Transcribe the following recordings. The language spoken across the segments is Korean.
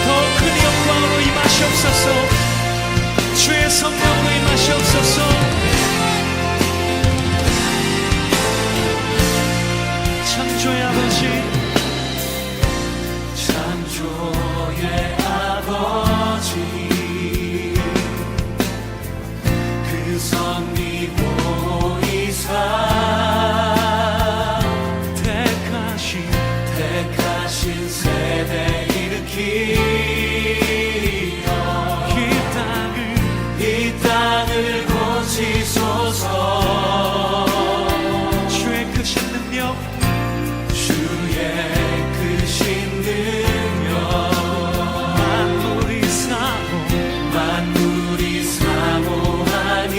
더 큰 영광으로 임하시옵소서. 주의 성령으로 임하시옵소서. 창조의 아버지, 창조의 아버지, 그 섭리 보이사 택하신 세대 일으키어 이 땅을 고치소서. 주의 크신 능력, 주의 크신 능력, 만물이 사모하니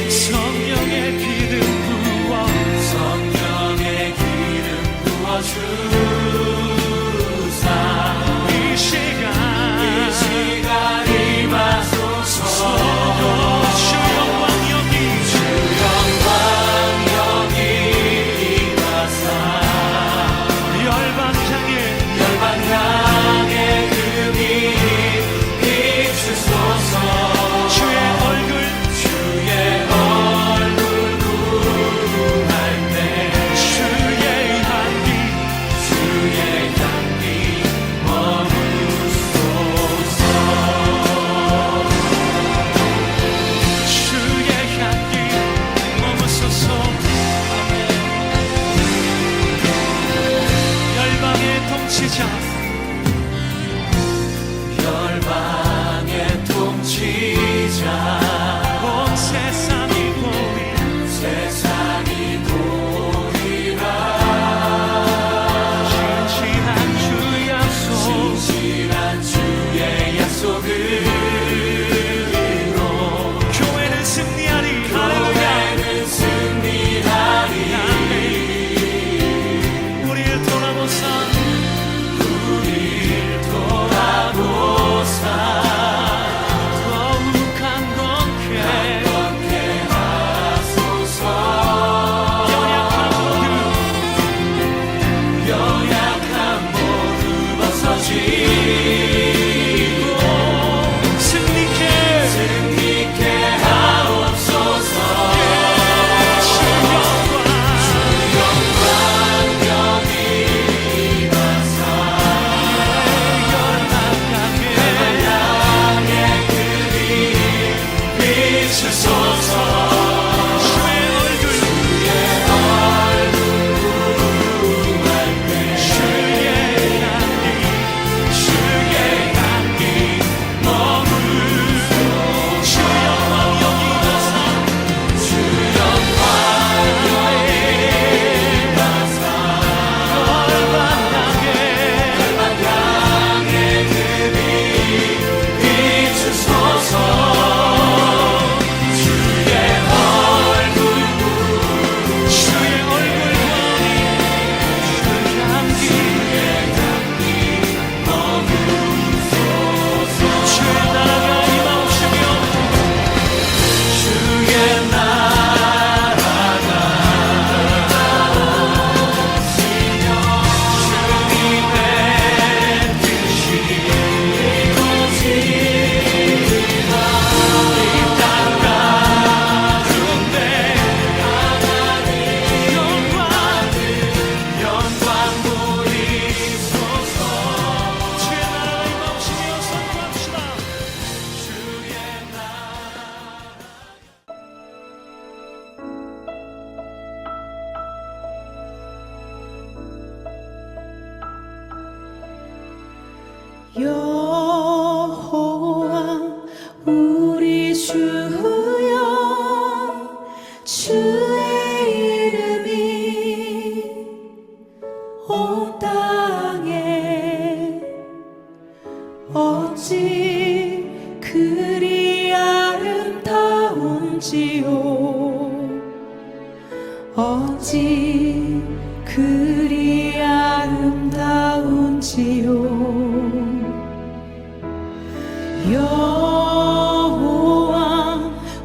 성령의 기름 부어주사 이 시간 임하소서. 주 영광 여기 임하사 열방 향해 금이 비추소서. 주의 얼굴 구할 때 주의 향기 머무소서. 주의 향기 머무소서. 열방의 통치자, 열방의 통치자, 온 세상이 보리라. 진실한 주의 약속으로 교회는 승리하리. 할렐루야. 우리를 돌아보사 더욱 강건케 하소서. 연약한 모두 벗어지고 승리케 하옵소서. 주 영광 여기 임하사 열방향의 금이 비추소서. 주의 얼굴 구할 때 주의 향기 머무소서. 주 영광 여기 임하사 열방향의 금이 비추소서. 주의 얼굴 향기 머무소서. 주의 나라가 임하옵시며 주의 나라가 주님의 뜻이 이루어지리라. 이 땅 가운데 하나님 영광 보이소서. 주의 나라가 임하옵시며 선포합시다. 주의 나라 여호와 우리 주여, 주의 이름이 온 땅에 어찌 그리 아름다운지요. 어찌 그리 아름다운지요. 여호와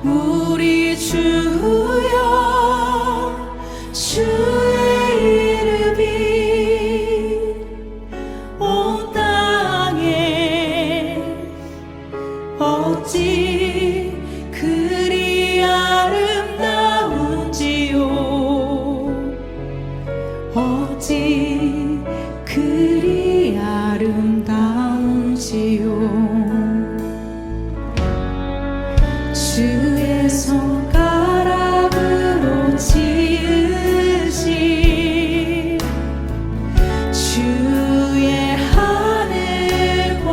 우리 주여, 주의 이름이 주의 손가락으로 지으신 주의 하늘과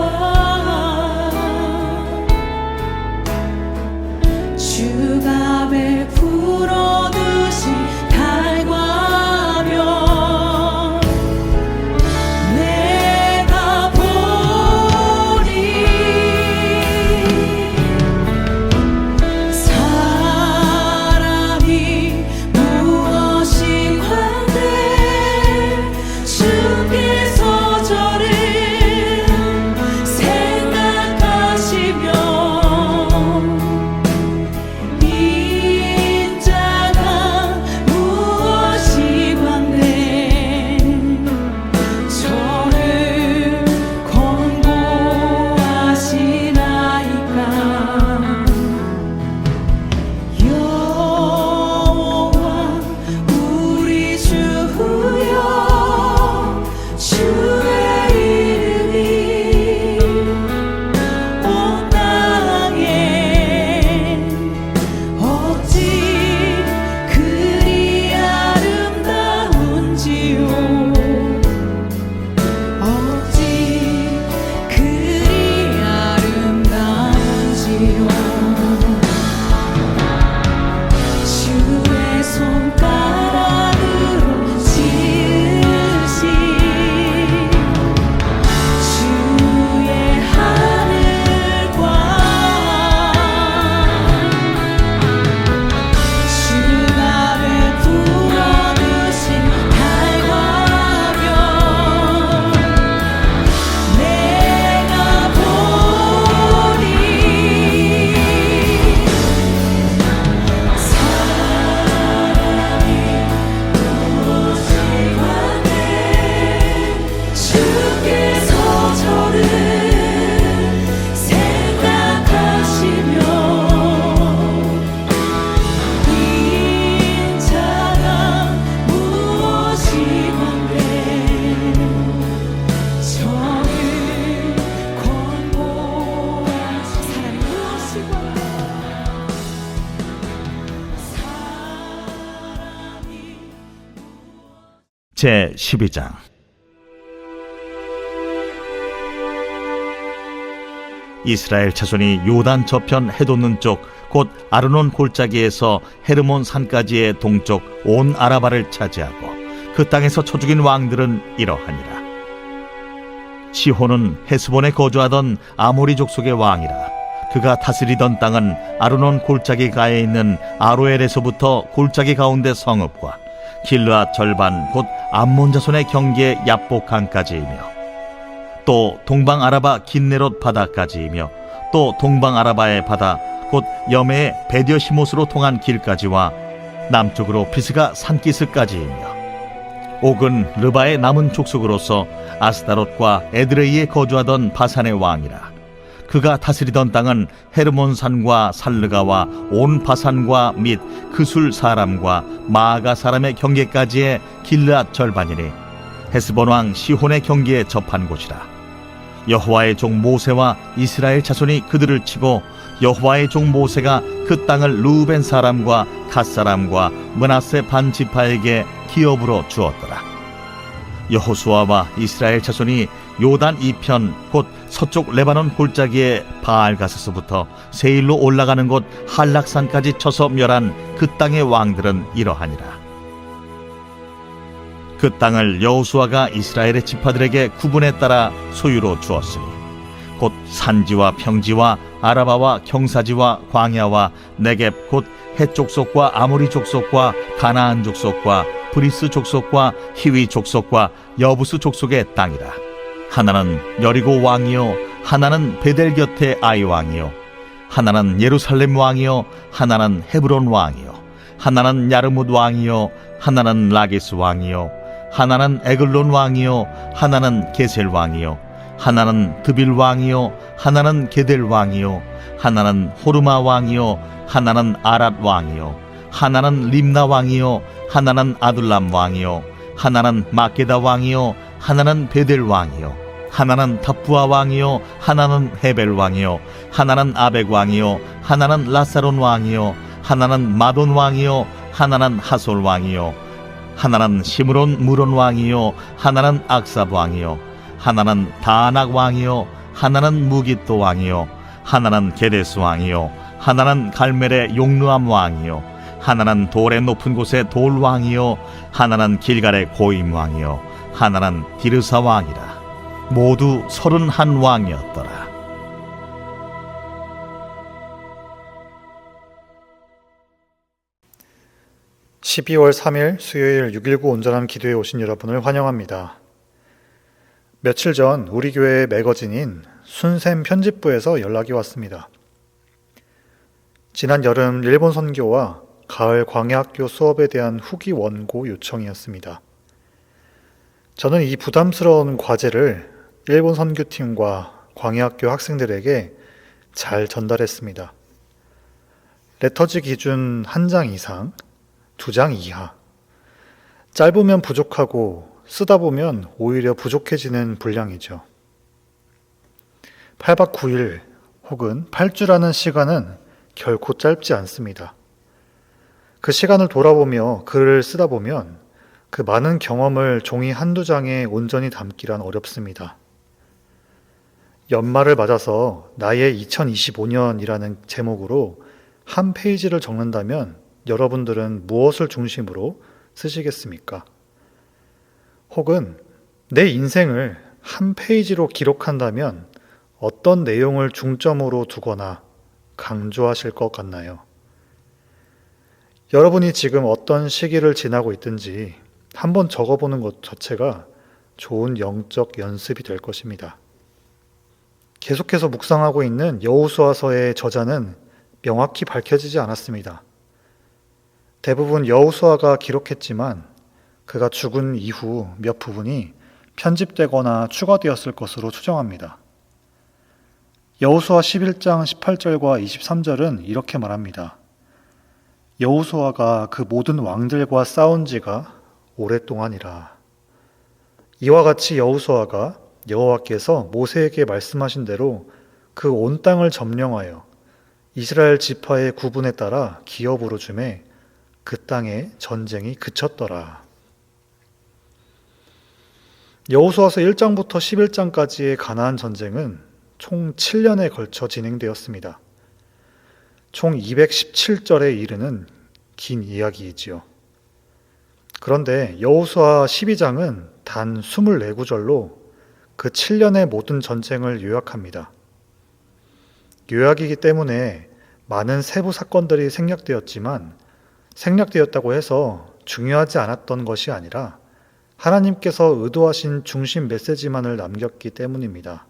주가 베풀어 두신 달과 별 내가 보니 사람이 무엇이 관대 주께서 저를 생각하시며 인자가 무엇이 관대 저를 권고하시나이까 여호와 우리 주여 주의 이름이 온 땅에 어찌 그리 아름다운지요 어찌 그리 아름다운지요 주의 손가락으로 지으신 주의 하늘과 주가 베풀어 두신 달과 별 내가 보니 사람이 무엇이 관대 주께서 저를 생각하시며 인자가 무엇이 관대 저를 권고하시 사람이 무엇이 관대 사람이 제 12장 이스라엘 자손이 요단 저편 해돋는 쪽 곧 아르논 골짜기에서 헤르몬 산까지의 동쪽 온 아라바를 차지하고 그 땅에서 쳐 죽인 왕들은 이러하니라. 시혼은 헤스본에 거주하던 아모리 족속의 왕이라. 그가 다스리던 땅은 아르논 골짜기 가에 있는 아로엘에서부터 골짜기 가운데 성읍과 길르앗 절반 곧 암몬 자손의 경계 야복강까지이며 또 동방 아라바 긴네롯 바다까지이며 또 동방 아라바의 바다 곧 여매의 베디어시못으로 통한 길까지와 남쪽으로 피스가 산기스까지이며 옥은 르바의 남은 족속으로서 아스다롯과 에드레이에 거주하던 바산의 왕이라. 그가 다스리던 땅은 헤르몬산과 살르가와 온 바산과 및 그술 사람과 마아가 사람의 경계까지의 길르앗 절반이니 헤스본 왕 시혼의 경계에 접한 곳이라. 여호와의 종 모세와 이스라엘 자손이 그들을 치고 여호와의 종 모세가 그 땅을 루벤 사람과 갓 사람과 므낫세 반 지파에게 기업으로 주었더라. 여호수아와 이스라엘 자손이 요단 이편 곧 서쪽 레바논 골짜기의 바알가스서부터 세일로 올라가는 곳 한락산까지 쳐서 멸한 그 땅의 왕들은 이러하니라. 그 땅을 여호수아가 이스라엘의 지파들에게 구분에 따라 소유로 주었으니 곧 산지와 평지와 아라바와 경사지와 광야와 네겝 곧 헷 족속과 아모리 족속과 가나안 족속과 브리스 족속과 히위 족속과 여부스 족속의 땅이라. 하나는 여리고 왕이요 하나는 베델 곁의 아이 왕이요 하나는 예루살렘 왕이요 하나는 헤브론 왕이요 하나는 야르뭇 왕이요 하나는 라기스 왕이요 하나는 에글론 왕이요 하나는 게셀 왕이요 하나는 드빌 왕이요 하나는 게델 왕이요 하나는 호르마 왕이요 하나는 아랏 왕이요 하나는 림나 왕이요 하나는 아둘람 왕이요 하나는 마게다 왕이요 하나는 베델 왕이요 하나는 답부아 왕이요 하나는 헤벨 왕이요 하나는 아벡 왕이요 하나는 라사론 왕이요 하나는 마돈 왕이요 하나는 하솔 왕이요 하나는 시므론 무론 왕이요 하나는 악삽 왕이요 하나는 다낙 왕이요 하나는 무깃도 왕이요 하나는 게데스 왕이요 하나는 갈멜의 용르암 왕이요 하나는 돌의 높은 곳의 돌 왕이요 하나는 길갈의 고임 왕이요 하나는 디르사 왕이라. 모두 31 왕이었더라. (12월 3일) 수요일 6.19 온전한 기도에 오신 여러분을 환영합니다. 며칠 전 우리 교회의 매거진인 순샘 편집부에서 연락이 왔습니다. 지난 여름 일본 선교와 가을 광야학교 수업에 대한 후기 원고 요청이었습니다. 저는 이 부담스러운 과제를 일본 선교팀과 광야학교 학생들에게 잘 전달했습니다. 레터지 기준 1장 이상, 2장 이하. 짧으면 부족하고 쓰다 보면 오히려 부족해지는 분량이죠. 8박 9일 혹은 8주라는 시간은 결코 짧지 않습니다. 그 시간을 돌아보며 글을 쓰다 보면 그 많은 경험을 종이 1-2장에 온전히 담기란 어렵습니다. 연말을 맞아서 나의 2025년이라는 제목으로 한 페이지를 적는다면 여러분들은 무엇을 중심으로 쓰시겠습니까? 혹은 내 인생을 한 페이지로 기록한다면 어떤 내용을 중점으로 두거나 강조하실 것 같나요? 여러분이 지금 어떤 시기를 지나고 있든지 한번 적어보는 것 자체가 좋은 영적 연습이 될 것입니다. 계속해서 묵상하고 있는 여호수아서의 저자는 명확히 밝혀지지 않았습니다. 대부분 여호수아가 기록했지만 그가 죽은 이후 몇 부분이 편집되거나 추가되었을 것으로 추정합니다. 여호수아 11장 18절과 23절은 이렇게 말합니다. 여호수아가 그 모든 왕들과 싸운 지가 오랫동안이라. 이와 같이 여호수아가 여호와께서 모세에게 말씀하신 대로 그 온 땅을 점령하여 이스라엘 지파의 구분에 따라 기업으로 주매 그 땅에 전쟁이 그쳤더라. 여호수아서 1장부터 11장까지의 가나안 전쟁은 총 7년에 걸쳐 진행되었습니다. 총 217절에 이르는 긴 이야기이지요. 그런데 여호수아 12장은 단 24구절로 그 7년의 모든 전쟁을 요약합니다. 요약이기 때문에 많은 세부 사건들이 생략되었지만 생략되었다고 해서 중요하지 않았던 것이 아니라 하나님께서 의도하신 중심 메시지만을 남겼기 때문입니다.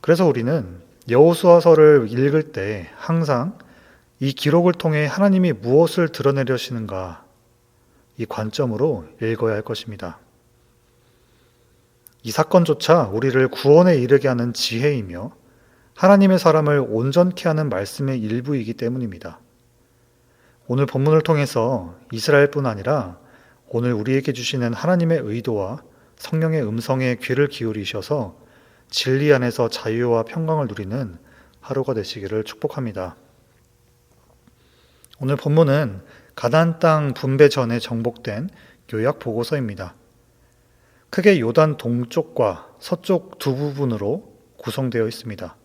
그래서 우리는 여호수아서를 읽을 때 항상 이 기록을 통해 하나님이 무엇을 드러내려시는가 이 관점으로 읽어야 할 것입니다. 이 사건조차 우리를 구원에 이르게 하는 지혜이며 하나님의 사람을 온전케 하는 말씀의 일부이기 때문입니다. 오늘 본문을 통해서 이스라엘뿐 아니라 오늘 우리에게 주시는 하나님의 의도와 성령의 음성에 귀를 기울이셔서 진리 안에서 자유와 평강을 누리는 하루가 되시기를 축복합니다. 오늘 본문은 가나안 땅 분배 전에 정복된 요약 보고서입니다. 크게 요단 동쪽과 서쪽 두 부분으로 구성되어 있습니다.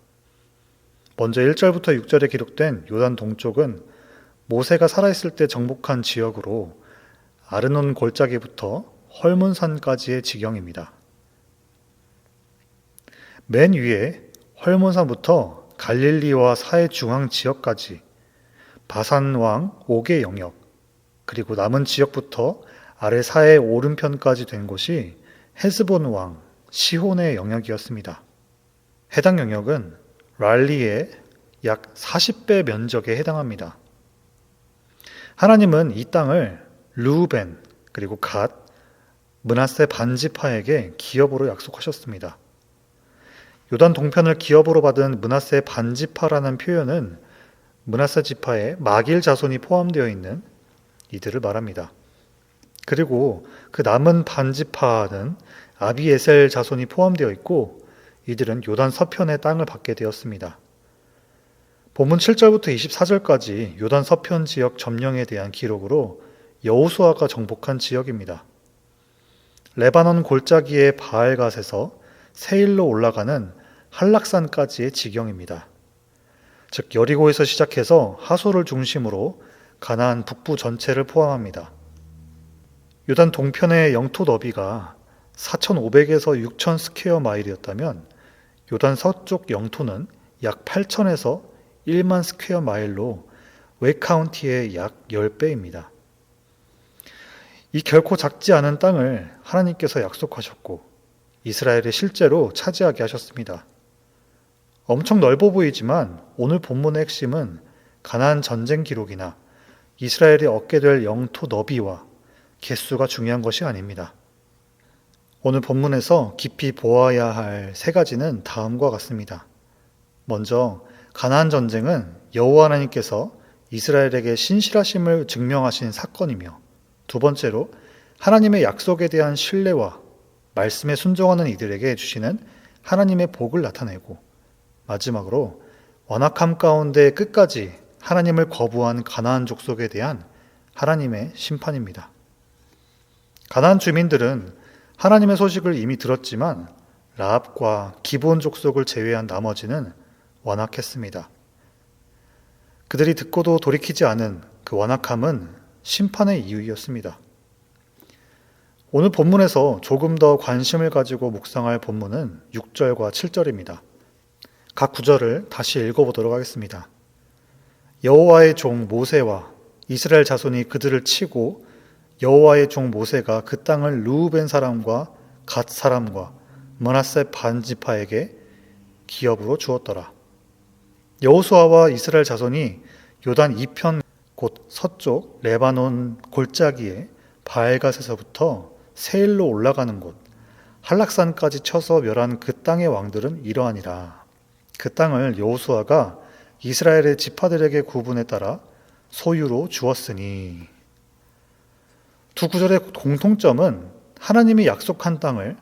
먼저 1절부터 6절에 기록된 요단 동쪽은 모세가 살아있을 때 정복한 지역으로 아르논 골짜기부터 헐몬산까지의 지경입니다. 맨 위에 헐몬산부터 갈릴리와 사해 중앙 지역까지 바산 왕 옥의 영역, 그리고 남은 지역부터 아래 사해 오른편까지 된 곳이 헤스본 왕 시혼의 영역이었습니다. 해당 영역은 랄리의 약 40배 면적에 해당합니다. 하나님은 이 땅을 르우벤 그리고 갓, 므낫세 반지파에게 기업으로 약속하셨습니다. 요단 동편을 기업으로 받은 므낫세 반지파라는 표현은 므낫세 지파에 마길 자손이 포함되어 있는 이들을 말합니다. 그리고 그 남은 반지파는 아비에셀 자손이 포함되어 있고 이들은 요단 서편의 땅을 받게 되었습니다. 본문 7절부터 24절까지 요단 서편 지역 점령에 대한 기록으로 여호수아가 정복한 지역입니다. 레바논 골짜기의 바알갓에서 세일로 올라가는 한락산까지의 지경입니다. 즉 여리고에서 시작해서 하솔을 중심으로 가나안 북부 전체를 포함합니다. 요단 동편의 영토 너비가 4,500에서 6,000 스퀘어 마일이었다면 요단 서쪽 영토는 약 8,000에서 1만 스퀘어 마일로 웨 카운티의 약 10배입니다. 이 결코 작지 않은 땅을 하나님께서 약속하셨고 이스라엘이 실제로 차지하게 하셨습니다. 엄청 넓어 보이지만 오늘 본문의 핵심은 가나안 전쟁 기록이나 이스라엘이 얻게 될 영토 너비와 개수가 중요한 것이 아닙니다. 오늘 본문에서 깊이 보아야 할 세 가지는 다음과 같습니다. 먼저 가나안 전쟁은 여호와 하나님께서 이스라엘에게 신실하심을 증명하신 사건이며, 두 번째로 하나님의 약속에 대한 신뢰와 말씀에 순종하는 이들에게 주시는 하나님의 복을 나타내고, 마지막으로 완악함 가운데 끝까지 하나님을 거부한 가나안 족속에 대한 하나님의 심판입니다. 가나안 주민들은 하나님의 소식을 이미 들었지만 라합과 기브온 족속을 제외한 나머지는 완악했습니다. 그들이 듣고도 돌이키지 않은 그 완악함은 심판의 이유였습니다. 오늘 본문에서 조금 더 관심을 가지고 묵상할 본문은 6절과 7절입니다. 각 구절을 다시 읽어보도록 하겠습니다. 여호와의 종 모세와 이스라엘 자손이 그들을 치고 여호와의 종 모세가 그 땅을 르우벤 사람과 갓 사람과 므낫세 반 지파에게 기업으로 주었더라. 여호수아와 이스라엘 자손이 요단 이편 곧 서쪽 레바논 골짜기에 바알갓에서부터 세일로 올라가는 곳 한락산까지 쳐서 멸한 그 땅의 왕들은 이러하니라. 그 땅을 여호수아가 이스라엘의 지파들에게 구분에 따라 소유로 주었으니. 두 구절의 공통점은 하나님이 약속한 땅을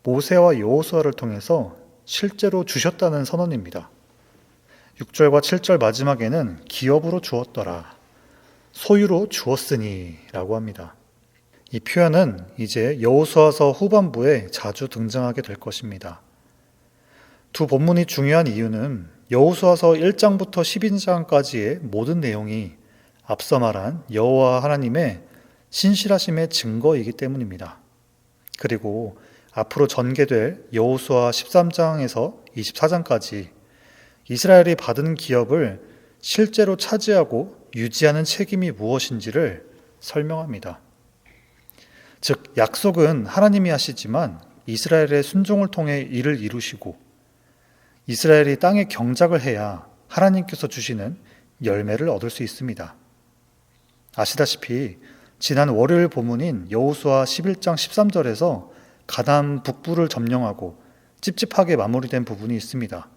모세와 여호수아를 통해서 실제로 주셨다는 선언입니다. 6절과 7절 마지막에는 기업으로 주었더라, 소유로 주었으니 라고 합니다. 이 표현은 이제 여호수아서 후반부에 자주 등장하게 될 것입니다. 두 본문이 중요한 이유는 여호수아서 1장부터 12장까지의 모든 내용이 앞서 말한 여호와 하나님의 신실하심의 증거이기 때문입니다. 그리고 앞으로 전개될 여호수아 13장에서 24장까지 이스라엘이 받은 기업을 실제로 차지하고 유지하는 책임이 무엇인지를 설명합니다. 즉, 약속은 하나님이 하시지만 이스라엘의 순종을 통해 이를 이루시고 이스라엘이 땅에 경작을 해야 하나님께서 주시는 열매를 얻을 수 있습니다. 아시다시피 지난 월요일 본문인 여호수아 11장 13절에서 가나안 북부를 점령하고 찝찝하게 마무리된 부분이 있습니다.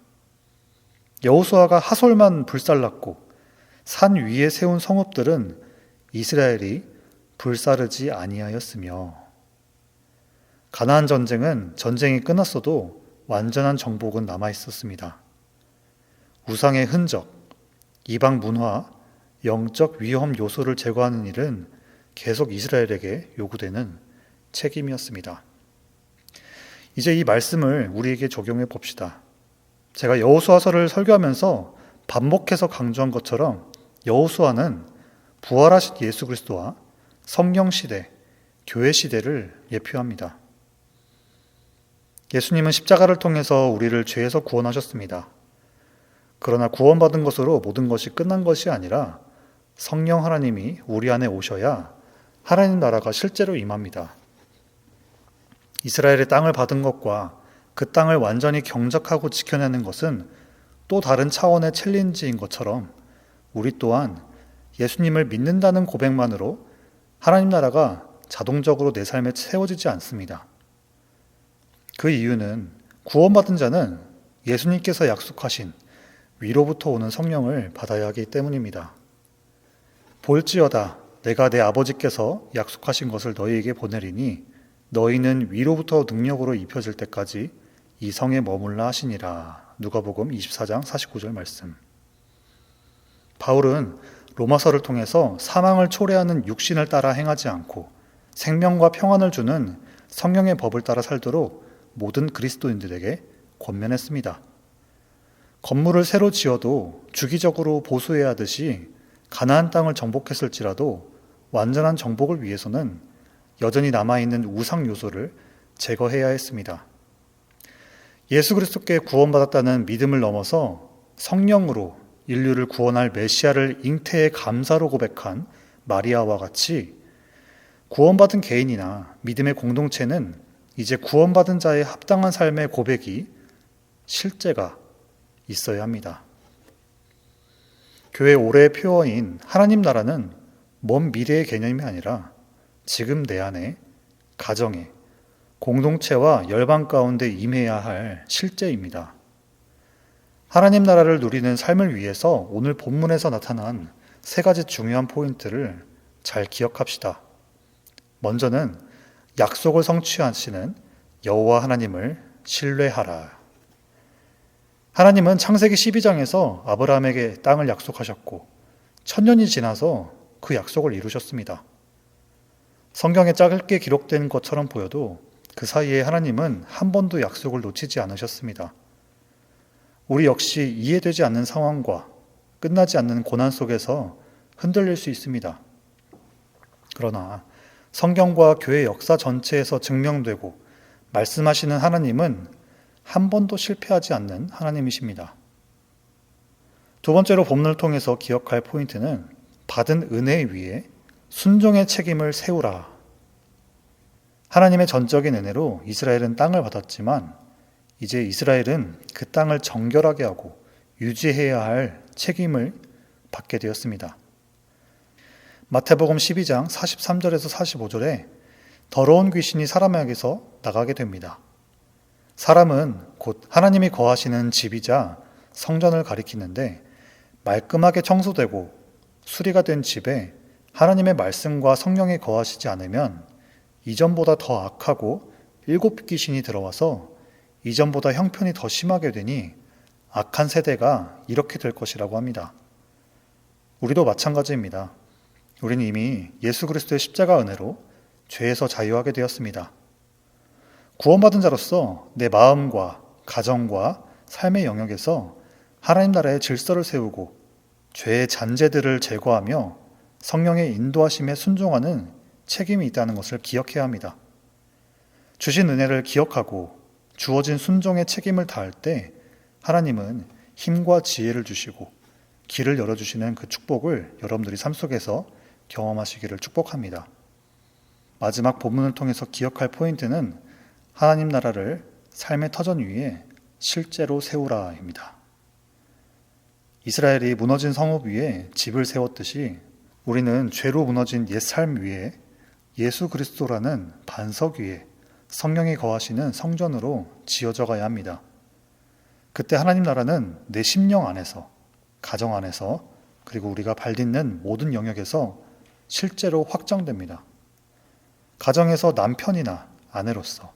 여호수아가 하솔만 불살랐고 산 위에 세운 성읍들은 이스라엘이 불사르지 아니하였으며, 가나안 전쟁은 전쟁이 끝났어도 완전한 정복은 남아 있었습니다. 우상의 흔적, 이방 문화, 영적 위험 요소를 제거하는 일은 계속 이스라엘에게 요구되는 책임이었습니다. 이제 이 말씀을 우리에게 적용해 봅시다. 제가 여호수아서를 설교하면서 반복해서 강조한 것처럼 여호수아는 부활하신 예수 그리스도와 성령 시대, 교회 시대를 예표합니다. 예수님은 십자가를 통해서 우리를 죄에서 구원하셨습니다. 그러나 구원받은 것으로 모든 것이 끝난 것이 아니라 성령 하나님이 우리 안에 오셔야 하나님 나라가 실제로 임합니다. 이스라엘의 땅을 받은 것과 그 땅을 완전히 경작하고 지켜내는 것은 또 다른 차원의 챌린지인 것처럼 우리 또한 예수님을 믿는다는 고백만으로 하나님 나라가 자동적으로 내 삶에 세워지지 않습니다. 그 이유는 구원받은 자는 예수님께서 약속하신 위로부터 오는 성령을 받아야 하기 때문입니다. 볼지어다 내가 내 아버지께서 약속하신 것을 너희에게 보내리니 너희는 위로부터 능력으로 입혀질 때까지 이 성에 머물라 하시니라. 누가복음 24장 49절 말씀. 바울은 로마서를 통해서 사망을 초래하는 육신을 따라 행하지 않고 생명과 평안을 주는 성령의 법을 따라 살도록 모든 그리스도인들에게 권면했습니다. 건물을 새로 지어도 주기적으로 보수해야 하듯이 가나안 땅을 정복했을지라도 완전한 정복을 위해서는 여전히 남아있는 우상 요소를 제거해야 했습니다. 예수 그리스도께 구원받았다는 믿음을 넘어서 성령으로 인류를 구원할 메시아를 잉태의 감사로 고백한 마리아와 같이 구원받은 개인이나 믿음의 공동체는 이제 구원받은 자의 합당한 삶의 고백이 실제가 있어야 합니다. 교회 올해의 표어인 하나님 나라는 먼 미래의 개념이 아니라 지금 내 안에, 가정에, 공동체와 열방 가운데 임해야 할 실제입니다. 하나님 나라를 누리는 삶을 위해서 오늘 본문에서 나타난 세 가지 중요한 포인트를 잘 기억합시다. 먼저는 약속을 성취하시는 여호와 하나님을 신뢰하라. 하나님은 창세기 12장에서 아브라함에게 땅을 약속하셨고 1000년이 지나서 그 약속을 이루셨습니다. 성경에 짧게 기록된 것처럼 보여도 그 사이에 하나님은 한 번도 약속을 놓치지 않으셨습니다. 우리 역시 이해되지 않는 상황과 끝나지 않는 고난 속에서 흔들릴 수 있습니다. 그러나 성경과 교회 역사 전체에서 증명되고 말씀하시는 하나님은 한 번도 실패하지 않는 하나님이십니다. 두 번째로 본문을 통해서 기억할 포인트는 받은 은혜 위에 순종의 책임을 세우라. 하나님의 전적인 은혜로 이스라엘은 땅을 받았지만 이제 이스라엘은 그 땅을 정결하게 하고 유지해야 할 책임을 받게 되었습니다. 마태복음 12장 43절에서 45절에 더러운 귀신이 사람에게서 나가게 됩니다. 사람은 곧 하나님이 거하시는 집이자 성전을 가리키는데 말끔하게 청소되고 수리가 된 집에 하나님의 말씀과 성령이 거하시지 않으면 이전보다 더 악하고 7 귀신이 들어와서 이전보다 형편이 더 심하게 되니 악한 세대가 이렇게 될 것이라고 합니다. 우리도 마찬가지입니다. 우리는 이미 예수 그리스도의 십자가 은혜로 죄에서 자유하게 되었습니다. 구원받은 자로서 내 마음과 가정과 삶의 영역에서 하나님 나라의 질서를 세우고 죄의 잔재들을 제거하며 성령의 인도하심에 순종하는 책임이 있다는 것을 기억해야 합니다. 주신 은혜를 기억하고 주어진 순종의 책임을 다할 때 하나님은 힘과 지혜를 주시고 길을 열어주시는 그 축복을 여러분들이 삶 속에서 경험하시기를 축복합니다. 마지막 본문을 통해서 기억할 포인트는 하나님 나라를 삶의 터전 위에 실제로 세우라입니다. 이스라엘이 무너진 성읍 위에 집을 세웠듯이 우리는 죄로 무너진 옛 삶 위에 예수 그리스도라는 반석 위에 성령이 거하시는 성전으로 지어져 가야 합니다. 그때 하나님 나라는 내 심령 안에서, 가정 안에서, 그리고 우리가 발딛는 모든 영역에서 실제로 확장됩니다. 가정에서 남편이나 아내로서,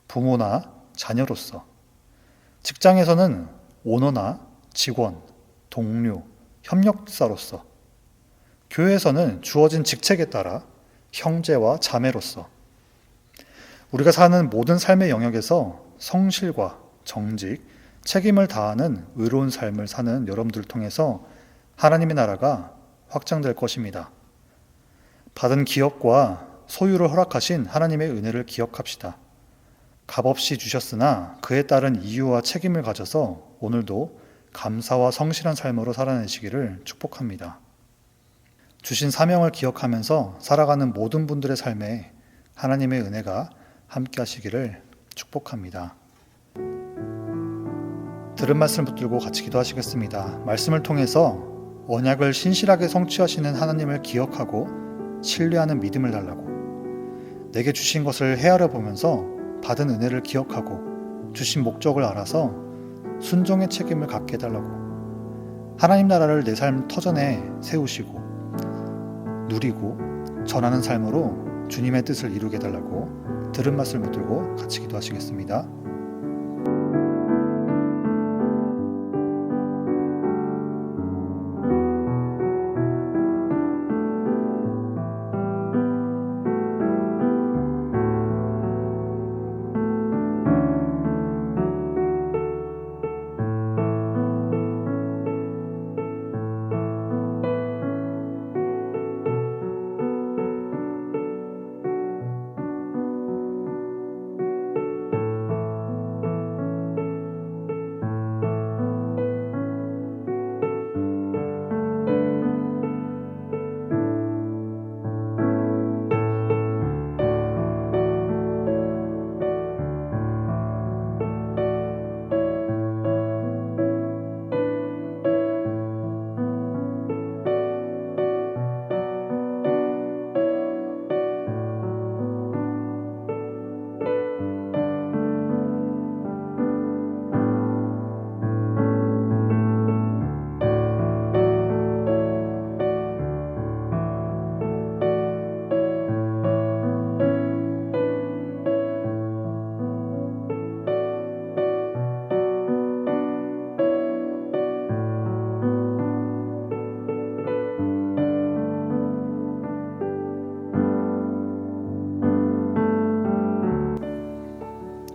부모나 자녀로서, 직장에서는 오너나 직원, 동료, 협력사로서, 교회에서는 주어진 직책에 따라 형제와 자매로서, 우리가 사는 모든 삶의 영역에서 성실과 정직, 책임을 다하는 의로운 삶을 사는 여러분들을 통해서 하나님의 나라가 확장될 것입니다. 받은 기업과 소유를 허락하신 하나님의 은혜를 기억합시다. 값없이 주셨으나 그에 따른 이유와 책임을 가져서 오늘도 감사와 성실한 삶으로 살아내시기를 축복합니다. 주신 사명을 기억하면서 살아가는 모든 분들의 삶에 하나님의 은혜가 함께 하시기를 축복합니다. 들은 말씀을 붙들고 같이 기도하시겠습니다. 말씀을 통해서 언약을 신실하게 성취하시는 하나님을 기억하고 신뢰하는 믿음을 달라고, 내게 주신 것을 헤아려 보면서 받은 은혜를 기억하고 주신 목적을 알아서 순종의 책임을 갖게 해달라고, 하나님 나라를 내 삶 터전에 세우시고 누리고 전하는 삶으로 주님의 뜻을 이루게 해달라고 들은 말씀을 붙들고 같이 기도하시겠습니다.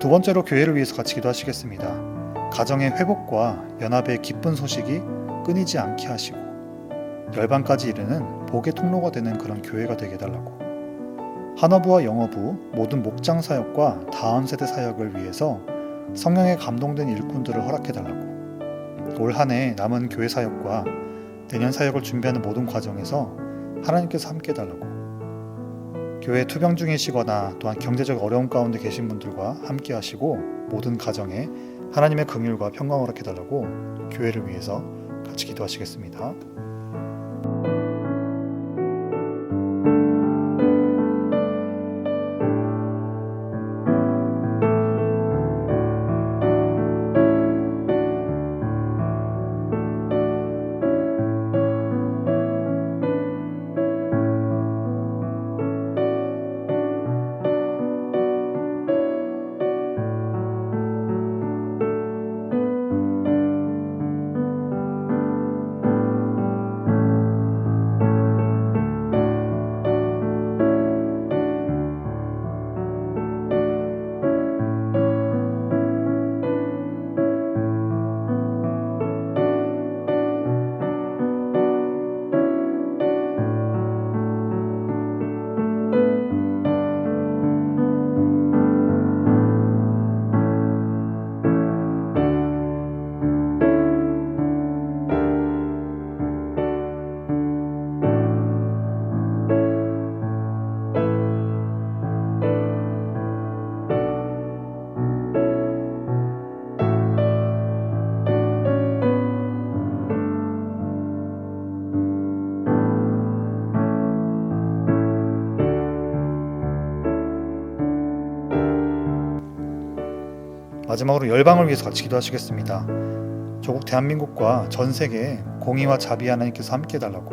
두 번째로 교회를 위해서 같이 기도하시겠습니다. 가정의 회복과 연합의 기쁜 소식이 끊이지 않게 하시고 열방까지 이르는 복의 통로가 되는 그런 교회가 되게 해달라고, 한어부와 영어부 모든 목장 사역과 다음 세대 사역을 위해서 성령에 감동된 일꾼들을 허락해달라고, 올 한 해 남은 교회 사역과 내년 사역을 준비하는 모든 과정에서 하나님께서 함께 해달라고, 교회 투병 중이시거나 또한 경제적 어려움 가운데 계신 분들과 함께 하시고 모든 가정에 하나님의 긍휼과 평강을 허락해달라고 교회를 위해서 같이 기도하시겠습니다. 마지막으로 열방을 위해서 같이 기도하시겠습니다. 조국 대한민국과 전 세계에 공의와 자비 하나님께서 함께 해달라고,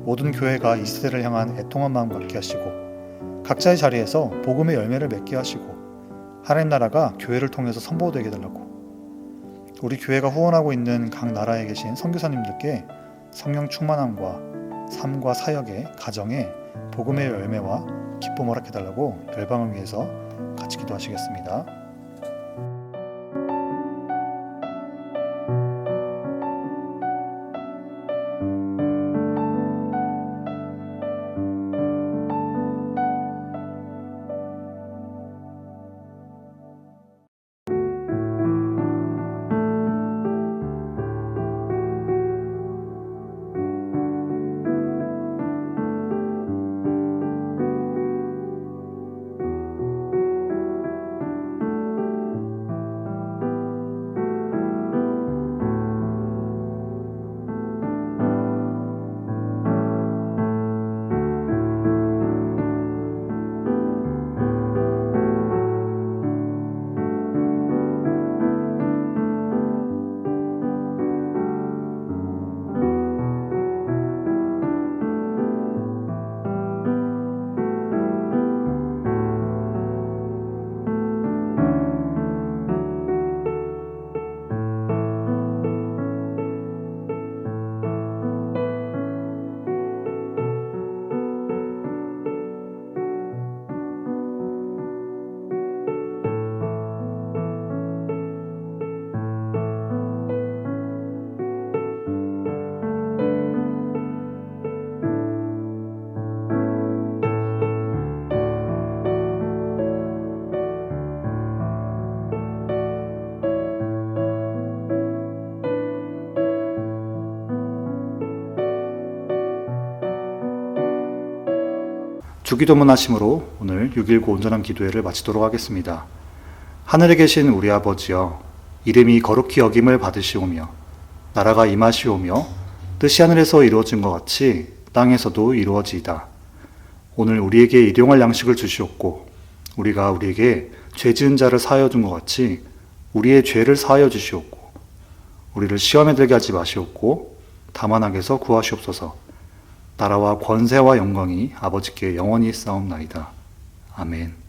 모든 교회가 이 시대를 향한 애통한 마음 갖게 하시고 각자의 자리에서 복음의 열매를 맺게 하시고 하나님 나라가 교회를 통해서 선포되게 해달라고, 우리 교회가 후원하고 있는 각 나라에 계신 선교사님들께 성령 충만함과 삶과 사역에 가정에 복음의 열매와 기쁨을 허락해 달라고 열방을 위해서 같이 기도하시겠습니다. 주기도문 하심으로 오늘 6.19 온전한 기도회를 마치도록 하겠습니다. 하늘에 계신 우리 아버지여, 이름이 거룩히 여김을 받으시오며 나라가 임하시오며 뜻이 하늘에서 이루어진 것 같이 땅에서도 이루어지이다. 오늘 우리에게 일용할 양식을 주시옵고 우리가 우리에게 죄 지은 자를 사하여 준 것 같이 우리의 죄를 사하여 주시옵고 우리를 시험에 들게 하지 마시옵고 다만 악에서 구하시옵소서. 나라와 권세와 영광이 아버지께 영원히 싸움나이다. 아멘.